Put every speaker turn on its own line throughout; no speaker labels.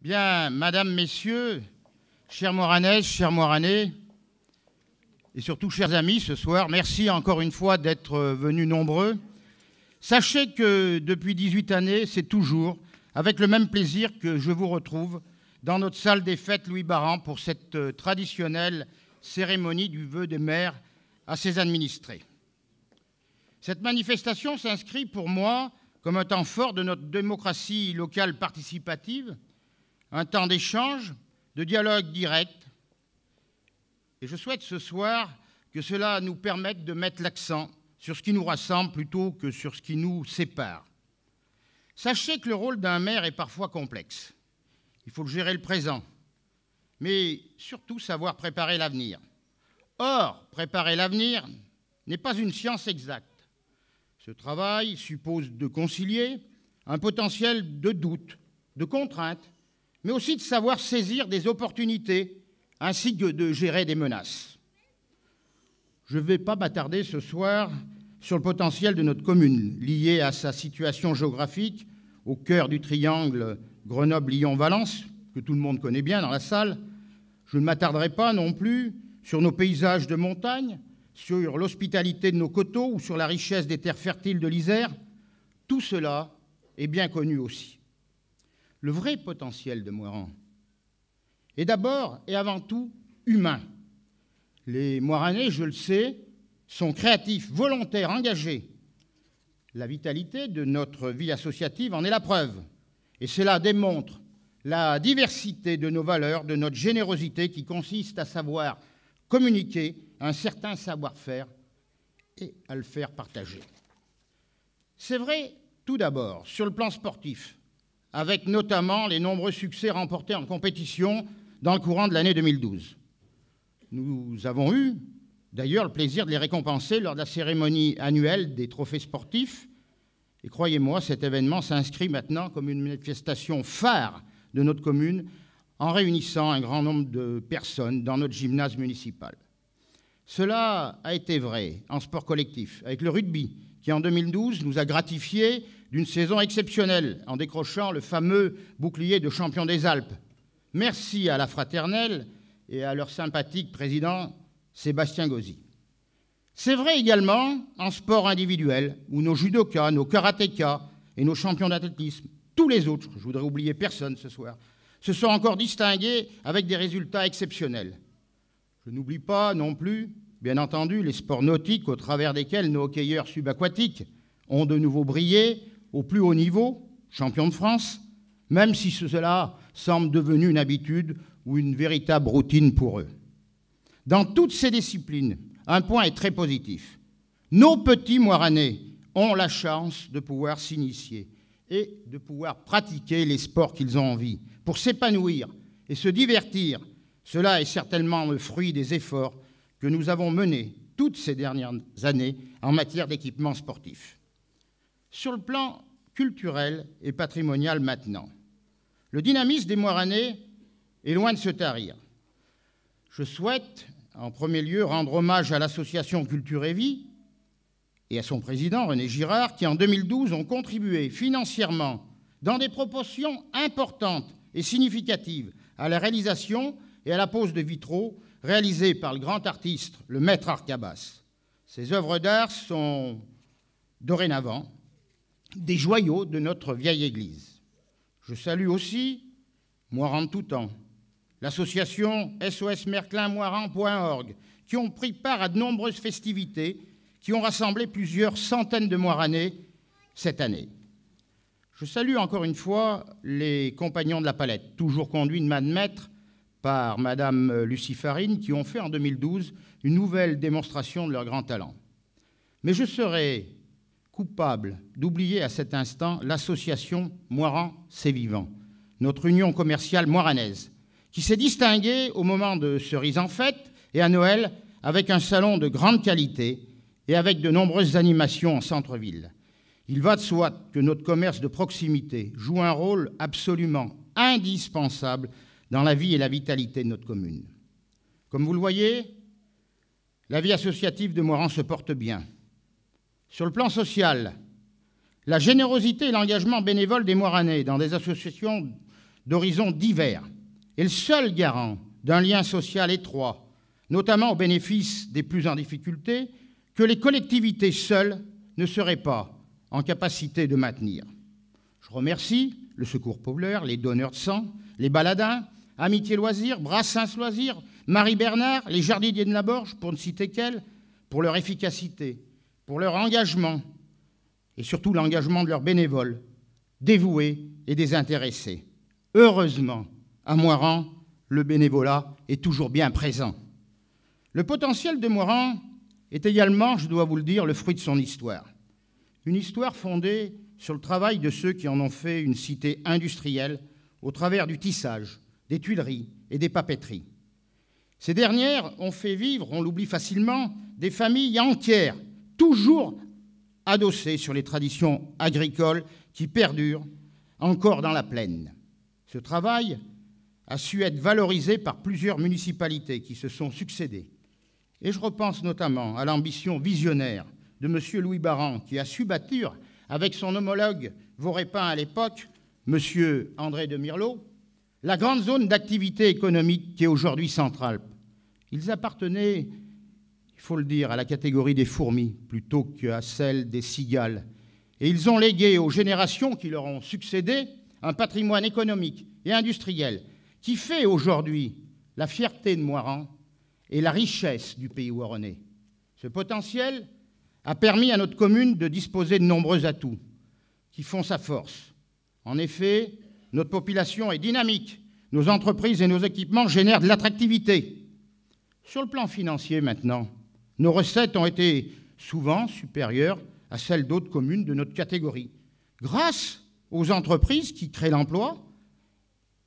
Bien, Madame, Messieurs, chères Moiranaises, chers Moiranais, et surtout chers amis ce soir, merci encore une fois d'être venus nombreux. Sachez que depuis 18 années, c'est toujours avec le même plaisir que je vous retrouve dans notre salle des fêtes Louis Barrand pour cette traditionnelle cérémonie du vœu des maires à ses administrés. Cette manifestation s'inscrit pour moi comme un temps fort de notre démocratie locale participative, un temps d'échange, de dialogue direct. Et je souhaite ce soir que cela nous permette de mettre l'accent sur ce qui nous rassemble plutôt que sur ce qui nous sépare. Sachez que le rôle d'un maire est parfois complexe. Il faut gérer le présent, mais surtout savoir préparer l'avenir. Or, préparer l'avenir n'est pas une science exacte. Ce travail suppose de concilier un potentiel de doute, de contrainte, mais aussi de savoir saisir des opportunités ainsi que de gérer des menaces. Je ne vais pas m'attarder ce soir sur le potentiel de notre commune, lié à sa situation géographique, au cœur du triangle Grenoble-Lyon-Valence, que tout le monde connaît bien dans la salle. Je ne m'attarderai pas non plus sur nos paysages de montagne, sur l'hospitalité de nos coteaux ou sur la richesse des terres fertiles de l'Isère. Tout cela est bien connu aussi. Le vrai potentiel de Moiran est d'abord et avant tout humain. Les Moiranais, je le sais, sont créatifs, volontaires, engagés. La vitalité de notre vie associative en est la preuve. Et cela démontre la diversité de nos valeurs, de notre générosité qui consiste à savoir communiquer un certain savoir-faire et à le faire partager. C'est vrai, tout d'abord, sur le plan sportif, avec notamment les nombreux succès remportés en compétition dans le courant de l'année 2012. Nous avons eu, d'ailleurs, le plaisir de les récompenser lors de la cérémonie annuelle des trophées sportifs. Et croyez-moi, cet événement s'inscrit maintenant comme une manifestation phare de notre commune en réunissant un grand nombre de personnes dans notre gymnase municipal. Cela a été vrai en sport collectif, avec le rugby, qui en 2012 nous a gratifiés d'une saison exceptionnelle en décrochant le fameux bouclier de champion des Alpes. Merci à la Fraternelle et à leur sympathique président Sébastien Gauzy. C'est vrai également en sport individuel, où nos judokas, nos karatékas et nos champions d'athlétisme, tous les autres, je ne voudrais oublier personne ce soir, se sont encore distingués avec des résultats exceptionnels. Je n'oublie pas non plus, bien entendu, les sports nautiques au travers desquels nos hockeyeurs subaquatiques ont de nouveau brillé au plus haut niveau, champions de France, même si cela semble devenu une habitude ou une véritable routine pour eux. Dans toutes ces disciplines, un point est très positif. Nos petits Moiranais ont la chance de pouvoir s'initier et de pouvoir pratiquer les sports qu'ils ont envie pour s'épanouir et se divertir. Cela est certainement le fruit des efforts que nous avons menés toutes ces dernières années en matière d'équipement sportif. Sur le plan culturel et patrimonial maintenant, le dynamisme des Moiranais est loin de se tarir. Je souhaite, en premier lieu, rendre hommage à l'association Culture et Vie et à son président, René Girard, qui en 2012 ont contribué financièrement, dans des proportions importantes et significatives, à la réalisation et à la pose de vitraux réalisés par le grand artiste, le maître Arcabas. Ces œuvres d'art sont dorénavant des joyaux de notre vieille église. Je salue aussi Moiran de tout temps, l'association SOSmerclinMoiran.org, qui ont pris part à de nombreuses festivités qui ont rassemblé plusieurs centaines de Moiranais cette année. Je salue encore une fois les Compagnons de la Palette, toujours conduits de main de maître par Madame Lucie Farine, qui ont fait en 2012 une nouvelle démonstration de leur grand talent. Mais je serais coupable d'oublier à cet instant l'association Moiran C'est Vivant, notre union commerciale moiranaise, qui s'est distinguée au moment de Cerises en Fête et à Noël avec un salon de grande qualité et avec de nombreuses animations en centre-ville. Il va de soi que notre commerce de proximité joue un rôle absolument indispensable dans la vie et la vitalité de notre commune. Comme vous le voyez, la vie associative de Moiran se porte bien. Sur le plan social, la générosité et l'engagement bénévole des Moiranais dans des associations d'horizons divers et le seul garant d'un lien social étroit, notamment au bénéfice des plus en difficulté, que les collectivités seules ne seraient pas en capacité de maintenir. Je remercie le Secours populaire, les donneurs de sang, les baladins, Amitié Loisirs, Brassens Loisirs, Marie Bernard, les jardiniers de la Borge, pour ne citer qu'elles, pour leur efficacité, pour leur engagement, et surtout l'engagement de leurs bénévoles, dévoués et désintéressés. Heureusement, à Moirans, le bénévolat est toujours bien présent. Le potentiel de Moirans est également, je dois vous le dire, le fruit de son histoire. Une histoire fondée sur le travail de ceux qui en ont fait une cité industrielle au travers du tissage, des tuileries et des papeteries. Ces dernières ont fait vivre, on l'oublie facilement, des familles entières, toujours adossées sur les traditions agricoles qui perdurent encore dans la plaine. Ce travail a su être valorisé par plusieurs municipalités qui se sont succédées. Et je repense notamment à l'ambition visionnaire de M. Louis Baran, qui a su bâtir, avec son homologue vaurépain à l'époque, M. André de Mirlot, la grande zone d'activité économique qui est aujourd'hui Centralpes. Ils appartenaient, il faut le dire, à la catégorie des fourmis plutôt qu'à celle des cigales. Et ils ont légué aux générations qui leur ont succédé un patrimoine économique et industriel qui fait aujourd'hui la fierté de Moirans et la richesse du pays ouaronnais. Ce potentiel a permis à notre commune de disposer de nombreux atouts qui font sa force. En effet, notre population est dynamique, nos entreprises et nos équipements génèrent de l'attractivité. Sur le plan financier maintenant, nos recettes ont été souvent supérieures à celles d'autres communes de notre catégorie, grâce aux entreprises qui créent l'emploi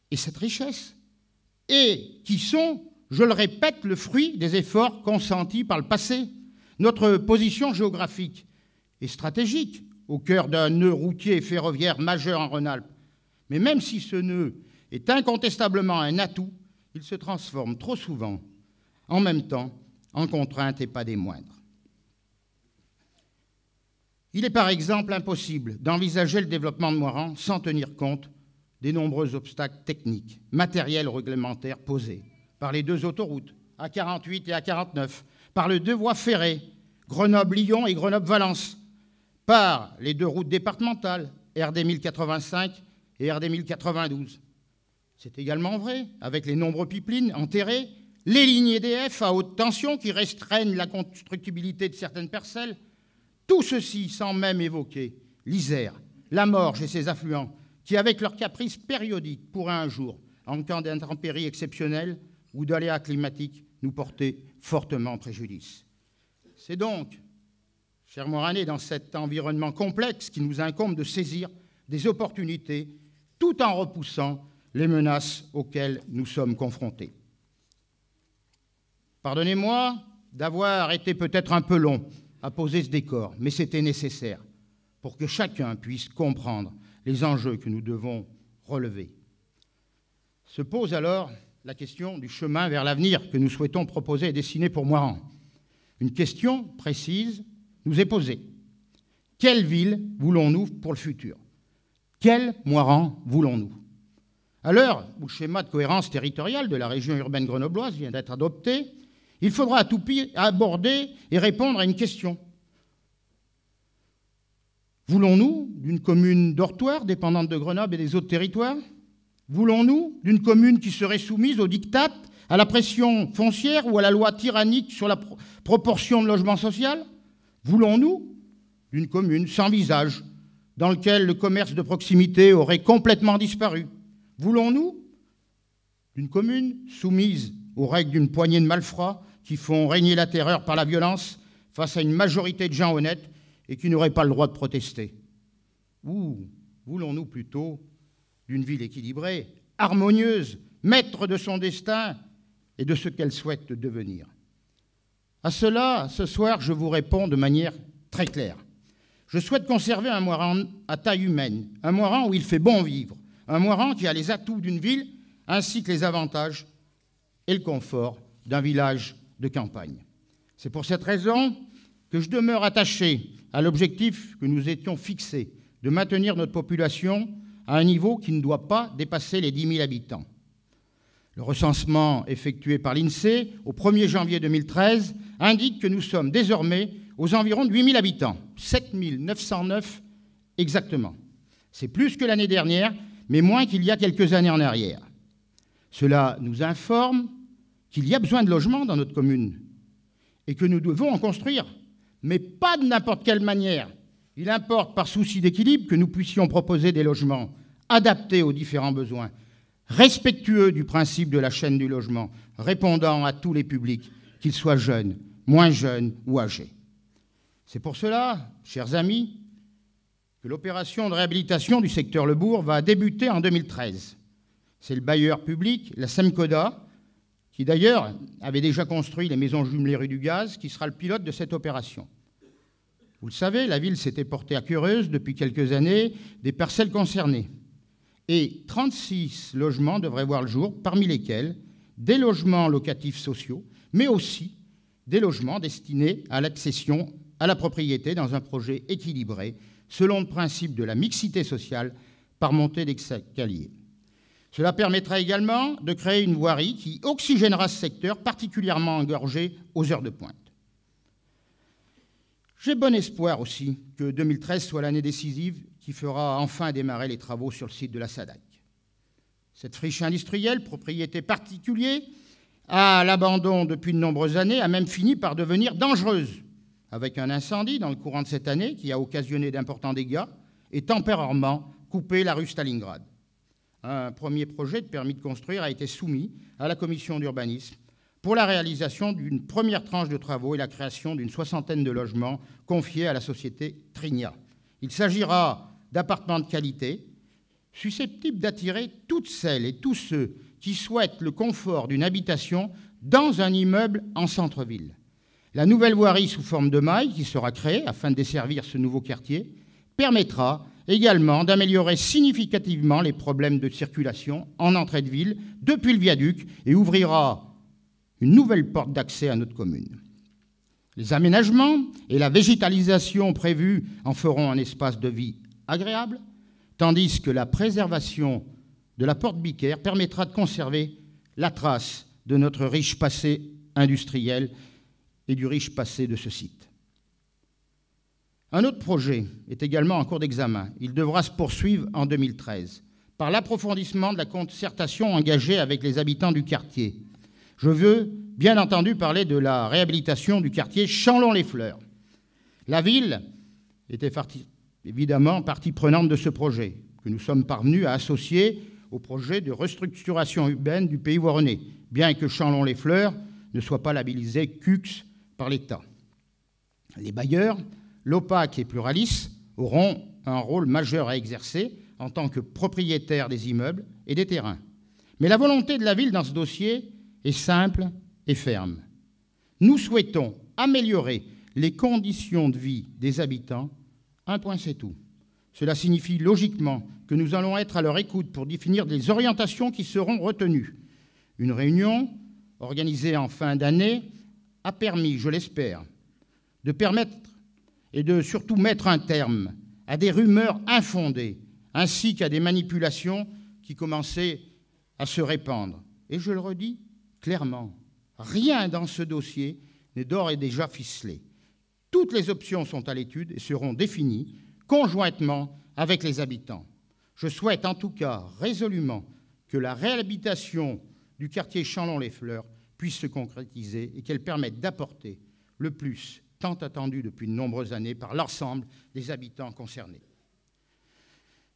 et cette richesse, et qui sont, je le répète, le fruit des efforts consentis par le passé. Notre position géographique est stratégique, au cœur d'un nœud routier et ferroviaire majeur en Rhône-Alpes. Mais même si ce nœud est incontestablement un atout, il se transforme trop souvent, en même temps, en contrainte et pas des moindres. Il est par exemple impossible d'envisager le développement de Moirans sans tenir compte des nombreux obstacles techniques, matériels ou réglementaires posés par les deux autoroutes, A48 et A49, par les deux voies ferrées, Grenoble-Lyon et Grenoble-Valence, par les deux routes départementales, RD 1085 et RD 1092. C'est également vrai avec les nombreux pipelines enterrés, les lignes EDF à haute tension qui restreignent la constructibilité de certaines parcelles, tout ceci sans même évoquer l'Isère, la Morge et ses affluents, qui, avec leurs caprices périodiques, pourraient un jour, en cas d'intempéries exceptionnelles ou d'aléas climatiques, nous porter fortement préjudice. C'est donc, chers Moiranais, dans cet environnement complexe qu'il nous incombe de saisir des opportunités tout en repoussant les menaces auxquelles nous sommes confrontés. Pardonnez-moi d'avoir été peut-être un peu long à poser ce décor, mais c'était nécessaire pour que chacun puisse comprendre les enjeux que nous devons relever. Se pose alors la question du chemin vers l'avenir que nous souhaitons proposer et dessiner pour Moirans. Une question précise nous est posée. Quelle ville voulons-nous pour le futur? Quel Moirans voulons-nous? À l'heure où le schéma de cohérence territoriale de la région urbaine grenobloise vient d'être adopté, il faudra à tout prix aborder et répondre à une question. Voulons-nous d'une commune dortoir dépendante de Grenoble et des autres territoires? Voulons-nous d'une commune qui serait soumise au diktat, à la pression foncière ou à la loi tyrannique sur la proportion de logement social? Voulons-nous d'une commune sans visage, dans laquelle le commerce de proximité aurait complètement disparu? Voulons-nous d'une commune soumise aux règles d'une poignée de malfrats qui font régner la terreur par la violence face à une majorité de gens honnêtes et qui n'auraient pas le droit de protester? Ou voulons-nous plutôt d'une ville équilibrée, harmonieuse, maître de son destin et de ce qu'elle souhaite devenir? À cela, ce soir, je vous réponds de manière très claire. Je souhaite conserver un Moirans à taille humaine, un Moirans où il fait bon vivre, un Moirans qui a les atouts d'une ville ainsi que les avantages et le confort d'un village de campagne. C'est pour cette raison que je demeure attaché à l'objectif que nous étions fixés de maintenir notre population à un niveau qui ne doit pas dépasser les 10 000 habitants. Le recensement effectué par l'INSEE au 1er janvier 2013 indique que nous sommes désormais aux environs de 8 000 habitants, 7 909 exactement. C'est plus que l'année dernière, mais moins qu'il y a quelques années en arrière. Cela nous informe qu'il y a besoin de logements dans notre commune et que nous devons en construire, mais pas de n'importe quelle manière. Il importe, par souci d'équilibre, que nous puissions proposer des logements adaptés aux différents besoins, respectueux du principe de la chaîne du logement, répondant à tous les publics, qu'ils soient jeunes, moins jeunes ou âgés. C'est pour cela, chers amis, que l'opération de réhabilitation du secteur Le Bourg va débuter en 2013. C'est le bailleur public, la Semcoda, qui d'ailleurs avait déjà construit les maisons jumelées rue du Gaz, qui sera le pilote de cette opération. Vous le savez, la ville s'était portée acquéreuse depuis quelques années des parcelles concernées. Et 36 logements devraient voir le jour, parmi lesquels des logements locatifs sociaux, mais aussi des logements destinés à l'accession à la propriété dans un projet équilibré, selon le principe de la mixité sociale par montée d'escalier. Cela permettra également de créer une voirie qui oxygénera ce secteur particulièrement engorgé aux heures de pointe. J'ai bon espoir aussi que 2013 soit l'année décisive qui fera enfin démarrer les travaux sur le site de la SADAC. Cette friche industrielle, propriété particulière, à l'abandon depuis de nombreuses années, a même fini par devenir dangereuse, avec un incendie dans le courant de cette année qui a occasionné d'importants dégâts et temporairement coupé la rue Stalingrad. Un premier projet de permis de construire a été soumis à la commission d'urbanisme pour la réalisation d'une première tranche de travaux et la création d'une 60aine de logements confiés à la société Trinia. Il s'agira d'appartements de qualité, susceptibles d'attirer toutes celles et tous ceux qui souhaitent le confort d'une habitation dans un immeuble en centre-ville. La nouvelle voirie sous forme de maille qui sera créée afin de desservir ce nouveau quartier permettra également d'améliorer significativement les problèmes de circulation en entrée de ville depuis le viaduc et ouvrira une nouvelle porte d'accès à notre commune. Les aménagements et la végétalisation prévus en feront un espace de vie agréable, tandis que la préservation de la porte Bicaire permettra de conserver la trace de notre riche passé industriel et du riche passé de ce site. Un autre projet est également en cours d'examen. Il devra se poursuivre en 2013 par l'approfondissement de la concertation engagée avec les habitants du quartier. Je veux bien entendu parler de la réhabilitation du quartier Chanlon-les-Fleurs. La ville était évidemment partie prenante de ce projet, que nous sommes parvenus à associer au projet de restructuration urbaine du Pays Voironnais, bien que Chanlon-les-Fleurs ne soit pas labellisé CUX par l'État. Les bailleurs, l'OPAC et Pluralis, auront un rôle majeur à exercer en tant que propriétaires des immeubles et des terrains. Mais la volonté de la ville dans ce dossier est simple et ferme. Nous souhaitons améliorer les conditions de vie des habitants. Un point, c'est tout. Cela signifie logiquement que nous allons être à leur écoute pour définir les orientations qui seront retenues. Une réunion organisée en fin d'année a permis, je l'espère, de permettre et de surtout mettre un terme à des rumeurs infondées ainsi qu'à des manipulations qui commençaient à se répandre. Et je le redis clairement, rien dans ce dossier n'est d'ores et déjà ficelé. Toutes les options sont à l'étude et seront définies conjointement avec les habitants. Je souhaite en tout cas résolument que la réhabilitation du quartier Chanlon-les-Fleurs puisse se concrétiser et qu'elle permette d'apporter le plus tant attendu depuis de nombreuses années par l'ensemble des habitants concernés.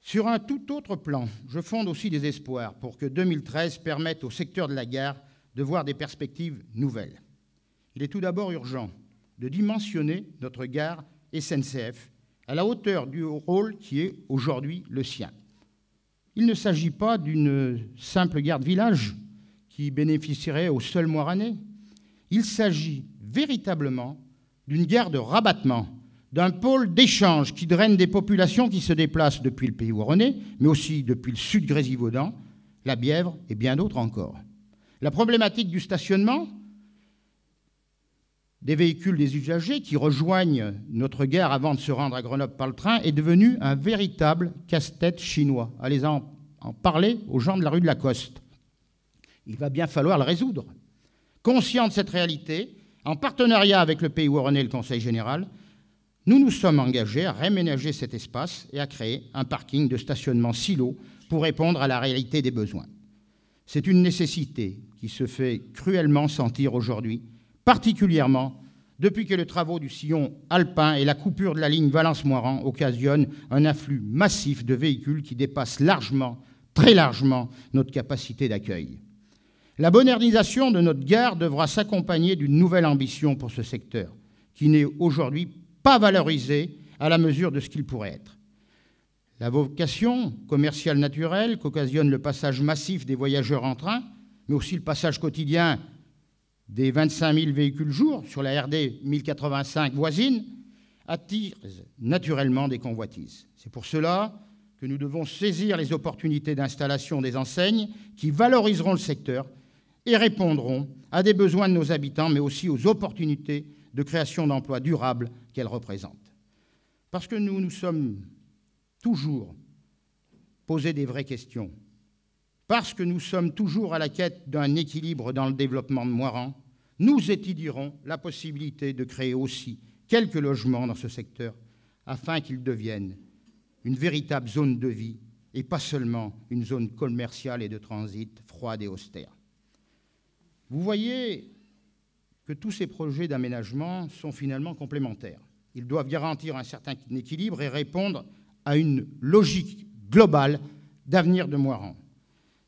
Sur un tout autre plan, je fonde aussi des espoirs pour que 2013 permette au secteur de la gare de voir des perspectives nouvelles. Il est tout d'abord urgent de dimensionner notre gare SNCF à la hauteur du rôle qui est aujourd'hui le sien. Il ne s'agit pas d'une simple gare de village qui bénéficierait aux seuls Moiranais. Il s'agit véritablement d'une gare de rabattement, d'un pôle d'échange qui draine des populations qui se déplacent depuis le Pays Voironnais, mais aussi depuis le sud Grésivaudan, la Bièvre et bien d'autres encore. La problématique du stationnement des véhicules des usagers qui rejoignent notre gare avant de se rendre à Grenoble par le train est devenu un véritable casse-tête chinois. Allez en parler aux gens de la rue de Lacoste. Il va bien falloir le résoudre. Conscient de cette réalité, en partenariat avec le Pays Waronnais et le Conseil général, nous nous sommes engagés à réménager cet espace et à créer un parking de stationnement silo pour répondre à la réalité des besoins. C'est une nécessité qui se fait cruellement sentir aujourd'hui, particulièrement depuis que les travaux du sillon alpin et la coupure de la ligne Valence-Moiran occasionnent un afflux massif de véhicules qui dépasse largement, très largement, notre capacité d'accueil. La modernisation de notre gare devra s'accompagner d'une nouvelle ambition pour ce secteur, qui n'est aujourd'hui pas valorisé à la mesure de ce qu'il pourrait être. La vocation commerciale naturelle qu'occasionne le passage massif des voyageurs en train, mais aussi le passage quotidien des 25 000 véhicules jour sur la RD 1085 voisine, attire naturellement des convoitises. C'est pour cela que nous devons saisir les opportunités d'installation des enseignes qui valoriseront le secteur et répondront à des besoins de nos habitants, mais aussi aux opportunités de création d'emplois durables qu'elle représente. Parce que nous nous sommes toujours posé des vraies questions, parce que nous sommes toujours à la quête d'un équilibre dans le développement de Moiran, nous étudierons la possibilité de créer aussi quelques logements dans ce secteur afin qu'ils deviennent une véritable zone de vie et pas seulement une zone commerciale et de transit froide et austère. Vous voyez que tous ces projets d'aménagement sont finalement complémentaires. Ils doivent garantir un certain équilibre et répondre à une logique globale d'avenir de Moiran.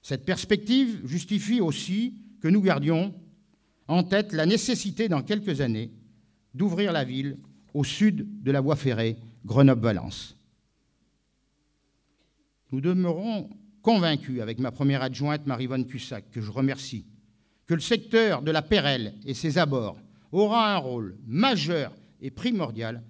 Cette perspective justifie aussi que nous gardions en tête la nécessité, dans quelques années, d'ouvrir la ville au sud de la voie ferrée Grenoble-Valence. Nous demeurons convaincus, avec ma première adjointe, Marie-Vonne Cussac, que je remercie, que le secteur de la Perelle et ses abords aura un rôle majeur et primordial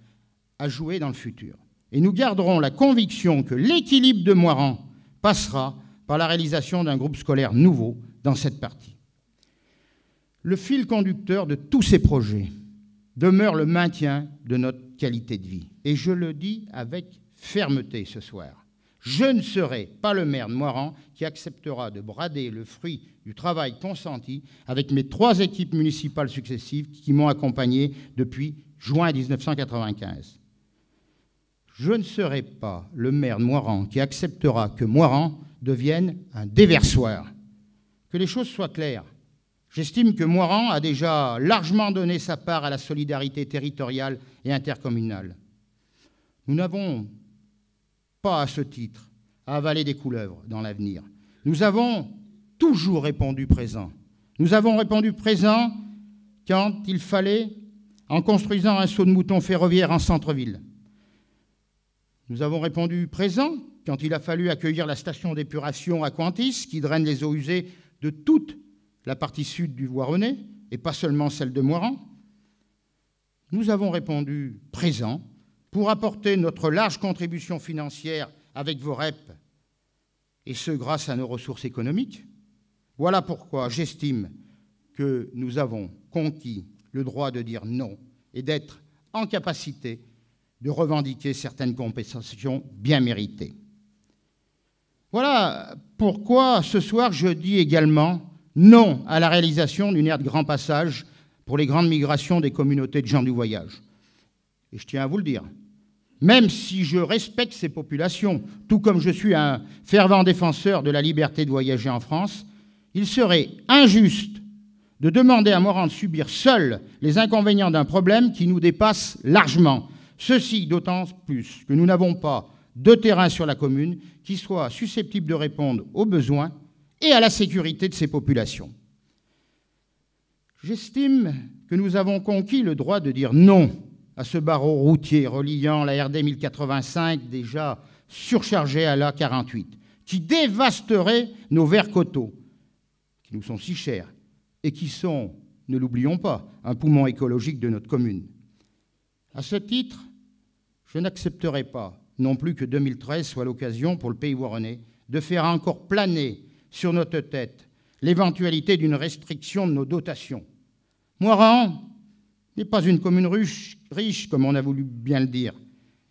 à jouer dans le futur. Et nous garderons la conviction que l'équilibre de Moiran passera par la réalisation d'un groupe scolaire nouveau dans cette partie. Le fil conducteur de tous ces projets demeure le maintien de notre qualité de vie. Et je le dis avec fermeté ce soir. Je ne serai pas le maire de Moiran qui acceptera de brader le fruit du travail consenti avec mes 3 équipes municipales successives qui m'ont accompagné depuis juin 1995. Je ne serai pas le maire de Moiran qui acceptera que Moiran devienne un déversoir. Que les choses soient claires. J'estime que Moiran a déjà largement donné sa part à la solidarité territoriale et intercommunale. Nous n'avons pas, à ce titre, à avaler des couleuvres dans l'avenir. Nous avons toujours répondu présent. Nous avons répondu présent quand il fallait, en construisant un saut de mouton ferroviaire en centre-ville. Nous avons répondu présent quand il a fallu accueillir la station d'épuration à Cointis, qui draine les eaux usées de toute la partie sud du Voironnais, et pas seulement celle de Moiran. Nous avons répondu présent pour apporter notre large contribution financière avec vos REP, et ce grâce à nos ressources économiques. Voilà pourquoi j'estime que nous avons conquis le droit de dire non et d'être en capacité de revendiquer certaines compensations bien méritées. Voilà pourquoi ce soir je dis également non à la réalisation d'une aire de grand passage pour les grandes migrations des communautés de gens du voyage. Et je tiens à vous le dire, même si je respecte ces populations, tout comme je suis un fervent défenseur de la liberté de voyager en France, il serait injuste de demander à Moiran de subir seul les inconvénients d'un problème qui nous dépasse largement. Ceci d'autant plus que nous n'avons pas de terrain sur la commune qui soit susceptible de répondre aux besoins et à la sécurité de ces populations. J'estime que nous avons conquis le droit de dire non à ce barreau routier reliant la RD 1085 déjà surchargée à l'A48, qui dévasterait nos verts coteaux, qui nous sont si chers et qui sont, ne l'oublions pas, un poumon écologique de notre commune. À ce titre, je n'accepterai pas non plus que 2013 soit l'occasion pour le Pays Waronnais de faire encore planer sur notre tête l'éventualité d'une restriction de nos dotations. Moiran n'est pas une commune riche, comme on a voulu bien le dire.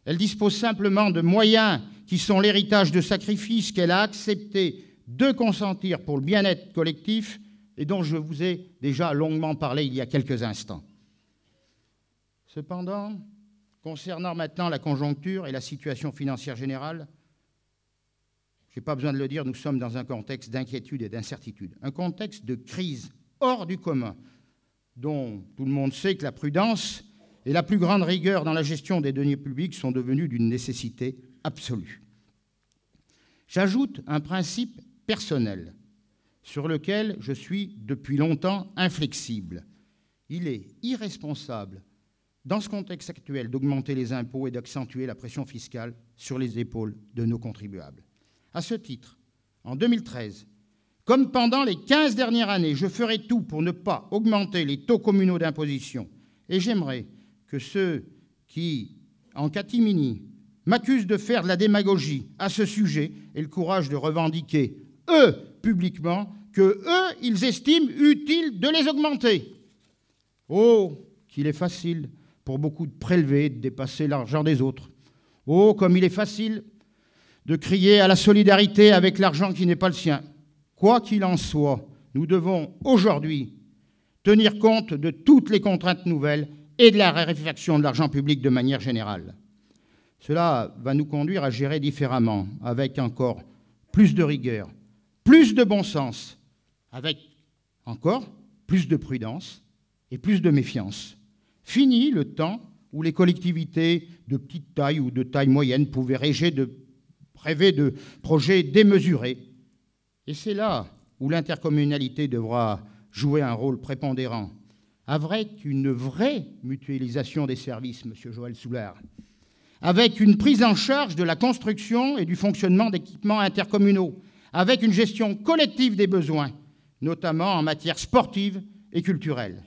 Elle dispose simplement de moyens qui sont l'héritage de sacrifices qu'elle a accepté de consentir pour le bien-être collectif et dont je vous ai déjà longuement parlé il y a quelques instants. Cependant, concernant maintenant la conjoncture et la situation financière générale, je n'ai pas besoin de le dire, nous sommes dans un contexte d'inquiétude et d'incertitude, un contexte de crise hors du commun, dont tout le monde sait que la prudence et la plus grande rigueur dans la gestion des deniers publics sont devenues d'une nécessité absolue. J'ajoute un principe personnel sur lequel je suis depuis longtemps inflexible. Il est irresponsable, dans ce contexte actuel, d'augmenter les impôts et d'accentuer la pression fiscale sur les épaules de nos contribuables. À ce titre, en 2013, comme pendant les 15 dernières années, je ferai tout pour ne pas augmenter les taux communaux d'imposition. Et j'aimerais que ceux qui, en catimini, m'accusent de faire de la démagogie à ce sujet aient le courage de revendiquer, eux, publiquement, que eux, ils estiment utile de les augmenter. Oh, qu'il est facile pour beaucoup de prélever, de dépasser l'argent des autres. Oh, comme il est facile de crier à la solidarité avec l'argent qui n'est pas le sien. Quoi qu'il en soit, nous devons aujourd'hui tenir compte de toutes les contraintes nouvelles et de la raréfaction de l'argent public de manière générale. Cela va nous conduire à gérer différemment, avec encore plus de rigueur, plus de bon sens, avec encore plus de prudence et plus de méfiance. Fini le temps où les collectivités de petite taille ou de taille moyenne pouvaient rêver de projets démesurés. Et c'est là où l'intercommunalité devra jouer un rôle prépondérant, avec une vraie mutualisation des services, M. Joël Soulard, avec une prise en charge de la construction et du fonctionnement d'équipements intercommunaux, avec une gestion collective des besoins, notamment en matière sportive et culturelle.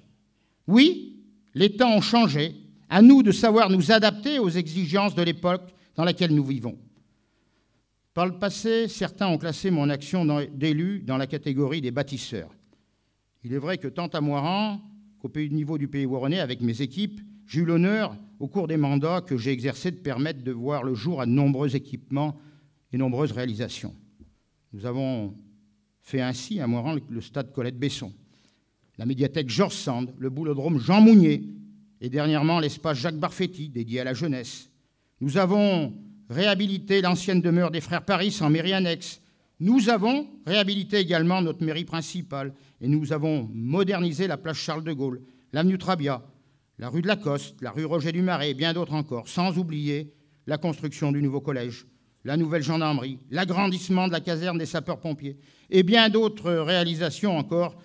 Oui, les temps ont changé, à nous de savoir nous adapter aux exigences de l'époque dans laquelle nous vivons. Par le passé, certains ont classé mon action d'élu dans la catégorie des bâtisseurs. Il est vrai que tant à Moirans qu'au niveau du Pays Ouaronnais, avec mes équipes, j'ai eu l'honneur, au cours des mandats que j'ai exercés, de permettre de voir le jour à de nombreux équipements et nombreuses réalisations. Nous avons fait ainsi à Moirans le stade Colette-Besson, la médiathèque Georges Sand, le boulodrome Jean Mounier et dernièrement l'espace Jacques Barfetti, dédié à la jeunesse. Nous avons réhabilité l'ancienne demeure des Frères Paris en mairie annexe. Nous avons réhabilité également notre mairie principale et nous avons modernisé la place Charles de Gaulle, l'avenue Trabia, la rue de Lacoste, la rue Roger du Marais et bien d'autres encore, sans oublier la construction du nouveau collège, la nouvelle gendarmerie, l'agrandissement de la caserne des sapeurs-pompiers et bien d'autres réalisations encore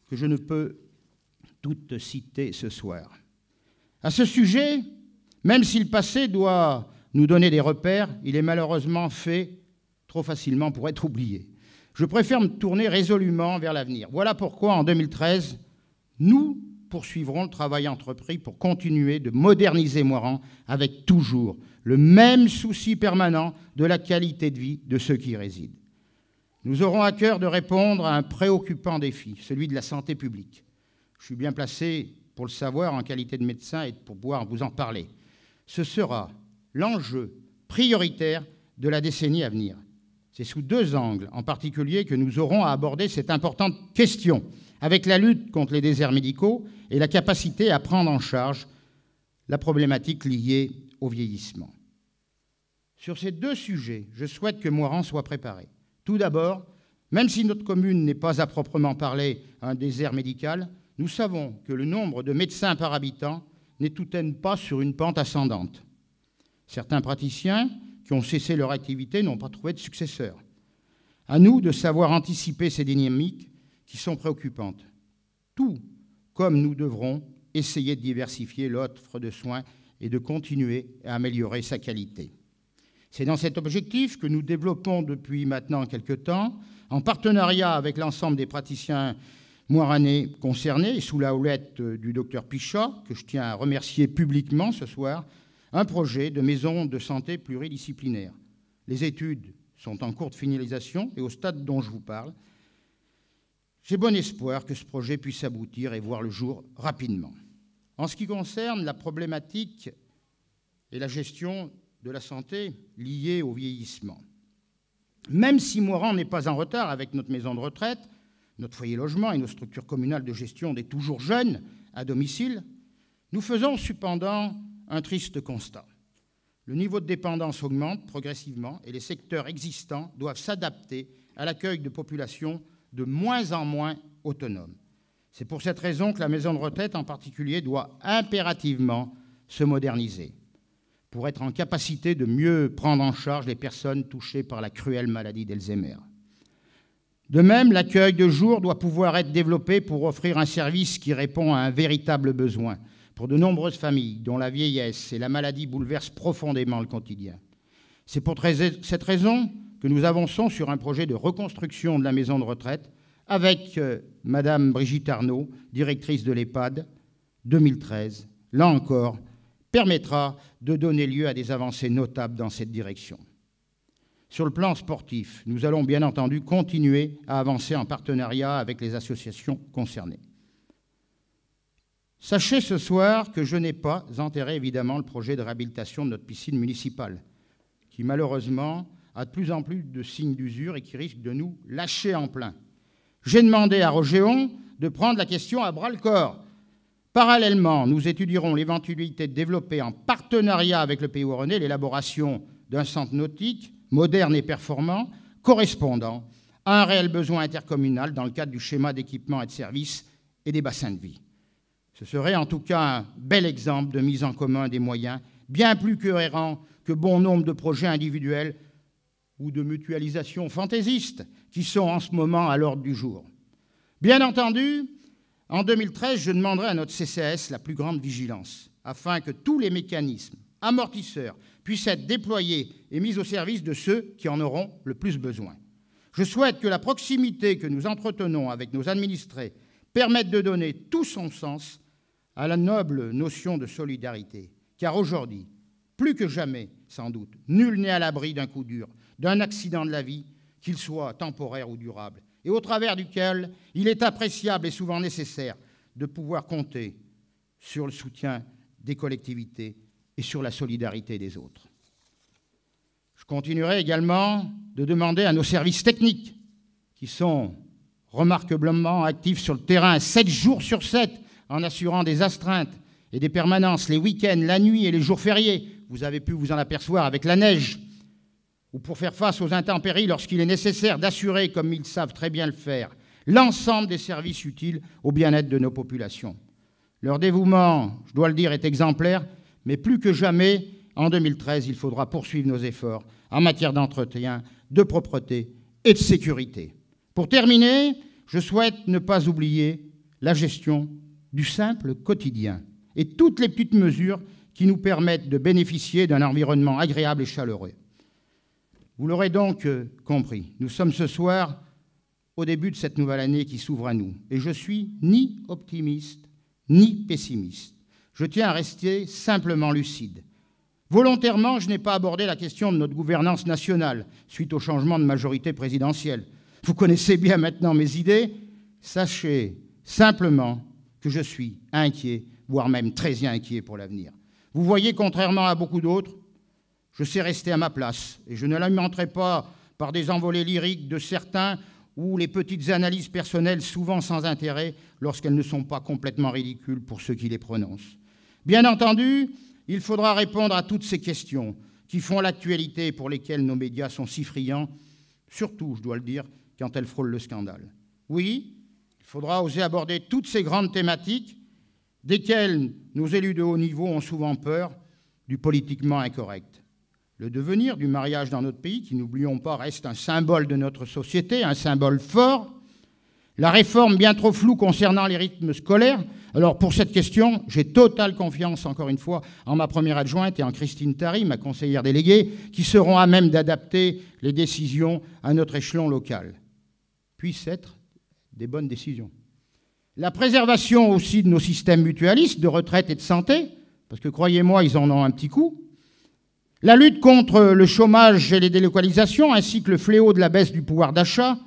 que je ne peux toutes citer ce soir. À ce sujet, même si le passé doit nous donner des repères, il est malheureusement fait trop facilement pour être oublié. Je préfère me tourner résolument vers l'avenir. Voilà pourquoi, en 2013, nous poursuivrons le travail entrepris pour continuer de moderniser Moirans avec toujours le même souci permanent de la qualité de vie de ceux qui y résident. Nous aurons à cœur de répondre à un préoccupant défi, celui de la santé publique. Je suis bien placé pour le savoir en qualité de médecin et pour pouvoir vous en parler. Ce sera l'enjeu prioritaire de la décennie à venir. C'est sous deux angles en particulier que nous aurons à aborder cette importante question, avec la lutte contre les déserts médicaux et la capacité à prendre en charge la problématique liée au vieillissement. Sur ces deux sujets, je souhaite que Moirans soit préparé. Tout d'abord, même si notre commune n'est pas à proprement parler un désert médical, nous savons que le nombre de médecins par habitant n'est tout de même pas sur une pente ascendante. Certains praticiens qui ont cessé leur activité n'ont pas trouvé de successeur. À nous de savoir anticiper ces dynamiques qui sont préoccupantes. Tout comme nous devrons essayer de diversifier l'offre de soins et de continuer à améliorer sa qualité. C'est dans cet objectif que nous développons depuis maintenant quelque temps, en partenariat avec l'ensemble des praticiens moiranais concernés, et sous la houlette du docteur Pichat, que je tiens à remercier publiquement ce soir, un projet de maison de santé pluridisciplinaire. Les études sont en cours de finalisation et au stade dont je vous parle, j'ai bon espoir que ce projet puisse aboutir et voir le jour rapidement. En ce qui concerne la problématique et la gestion de la santé liée au vieillissement, même si Moran n'est pas en retard avec notre maison de retraite, notre foyer logement et nos structures communales de gestion des toujours jeunes à domicile, nous faisons cependant un triste constat. Le niveau de dépendance augmente progressivement et les secteurs existants doivent s'adapter à l'accueil de populations de moins en moins autonomes. C'est pour cette raison que la maison de retraite en particulier doit impérativement se moderniser pour être en capacité de mieux prendre en charge les personnes touchées par la cruelle maladie d'Alzheimer. De même, l'accueil de jour doit pouvoir être développé pour offrir un service qui répond à un véritable besoin pour de nombreuses familles dont la vieillesse et la maladie bouleversent profondément le quotidien. C'est pour cette raison que nous avançons sur un projet de reconstruction de la maison de retraite avec Madame Brigitte Arnaud, directrice de l'EHPAD, 2013. Là encore, permettra de donner lieu à des avancées notables dans cette direction. Sur le plan sportif, nous allons bien entendu continuer à avancer en partenariat avec les associations concernées. Sachez ce soir que je n'ai pas enterré évidemment le projet de réhabilitation de notre piscine municipale, qui malheureusement a de plus en plus de signes d'usure et qui risque de nous lâcher en plein. J'ai demandé à Rogéon de prendre la question à bras-le-corps. Parallèlement, nous étudierons l'éventualité de développer en partenariat avec le Pays Ouaronnais l'élaboration d'un centre nautique moderne et performant, correspondant à un réel besoin intercommunal dans le cadre du schéma d'équipement et de services et des bassins de vie. Ce serait en tout cas un bel exemple de mise en commun des moyens, bien plus cohérent que bon nombre de projets individuels ou de mutualisation fantaisistes qui sont en ce moment à l'ordre du jour. Bien entendu, en 2013, je demanderai à notre CCAS la plus grande vigilance, afin que tous les mécanismes amortisseurs puissent être déployés et mis au service de ceux qui en auront le plus besoin. Je souhaite que la proximité que nous entretenons avec nos administrés permette de donner tout son sens à la noble notion de solidarité, car aujourd'hui, plus que jamais, sans doute, nul n'est à l'abri d'un coup dur, d'un accident de la vie, qu'il soit temporaire ou durable, et au travers duquel il est appréciable et souvent nécessaire de pouvoir compter sur le soutien des collectivités et sur la solidarité des autres. Je continuerai également de demander à nos services techniques, qui sont remarquablement actifs sur le terrain 7 jours sur 7, en assurant des astreintes et des permanences les week-ends, la nuit et les jours fériés. Vous avez pu vous en apercevoir avec la neige, ou pour faire face aux intempéries lorsqu'il est nécessaire d'assurer, comme ils savent très bien le faire, l'ensemble des services utiles au bien-être de nos populations. Leur dévouement, je dois le dire, est exemplaire, mais plus que jamais, en 2013, il faudra poursuivre nos efforts en matière d'entretien, de propreté et de sécurité. Pour terminer, je souhaite ne pas oublier la gestion du simple quotidien et toutes les petites mesures qui nous permettent de bénéficier d'un environnement agréable et chaleureux. Vous l'aurez donc compris, nous sommes ce soir au début de cette nouvelle année qui s'ouvre à nous. Et je suis ni optimiste, ni pessimiste. Je tiens à rester simplement lucide. Volontairement, je n'ai pas abordé la question de notre gouvernance nationale suite au changement de majorité présidentielle. Vous connaissez bien maintenant mes idées. Sachez simplement que je suis inquiet, voire même très inquiet pour l'avenir. Vous voyez, contrairement à beaucoup d'autres, je sais rester à ma place et je ne l'alimenterai pas par des envolées lyriques de certains ou les petites analyses personnelles souvent sans intérêt lorsqu'elles ne sont pas complètement ridicules pour ceux qui les prononcent. Bien entendu, il faudra répondre à toutes ces questions qui font l'actualité et pour lesquelles nos médias sont si friands, surtout, je dois le dire, quand elles frôlent le scandale. Oui, il faudra oser aborder toutes ces grandes thématiques desquelles nos élus de haut niveau ont souvent peur, du politiquement incorrect. Le devenir du mariage dans notre pays, qui, n'oublions pas, reste un symbole de notre société, un symbole fort. La réforme bien trop floue concernant les rythmes scolaires. Alors, pour cette question, j'ai totale confiance, encore une fois, en ma première adjointe et en Christine Tary, ma conseillère déléguée, qui seront à même d'adapter les décisions à notre échelon local. Puissent être des bonnes décisions. La préservation aussi de nos systèmes mutualistes de retraite et de santé, parce que, croyez-moi, ils en ont un petit coup. La lutte contre le chômage et les délocalisations, ainsi que le fléau de la baisse du pouvoir d'achat.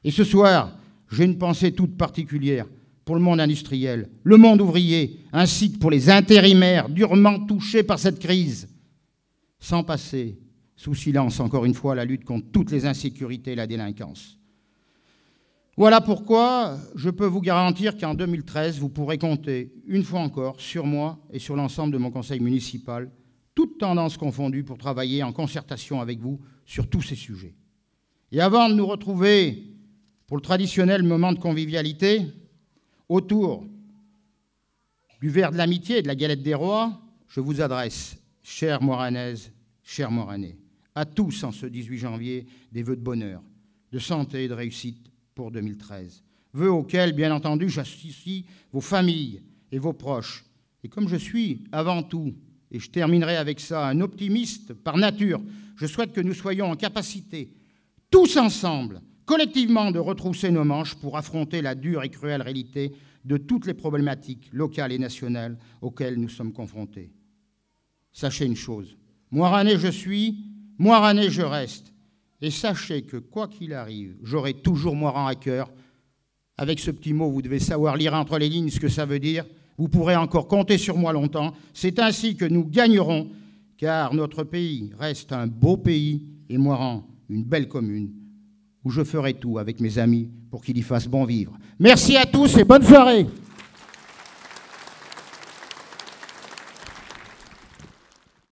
Et ce soir, j'ai une pensée toute particulière pour le monde industriel, le monde ouvrier, ainsi que pour les intérimaires durement touchés par cette crise, sans passer sous silence, encore une fois, la lutte contre toutes les insécurités et la délinquance. Voilà pourquoi je peux vous garantir qu'en 2013, vous pourrez compter, une fois encore, sur moi et sur l'ensemble de mon conseil municipal, toutes tendances confondues, pour travailler en concertation avec vous sur tous ces sujets. Et avant de nous retrouver pour le traditionnel moment de convivialité, autour du verre de l'amitié et de la galette des rois, je vous adresse, chères Moiranaises, chers Moiranais, à tous en ce 18 janvier, des vœux de bonheur, de santé et de réussite pour 2013. Vœux auxquels, bien entendu, j'associe vos familles et vos proches. Et comme je suis avant tout, et je terminerai avec ça, un optimiste par nature, je souhaite que nous soyons en capacité, tous ensemble, collectivement, de retrousser nos manches pour affronter la dure et cruelle réalité de toutes les problématiques locales et nationales auxquelles nous sommes confrontés. Sachez une chose, Moiranais je suis, Moiranais je reste. Et sachez que, quoi qu'il arrive, j'aurai toujours Moiran à cœur. Avec ce petit mot, vous devez savoir lire entre les lignes ce que ça veut dire. Vous pourrez encore compter sur moi longtemps. C'est ainsi que nous gagnerons, car notre pays reste un beau pays et Moiran, une belle commune, où je ferai tout avec mes amis pour qu'il y fasse bon vivre. Merci à tous et bonne soirée.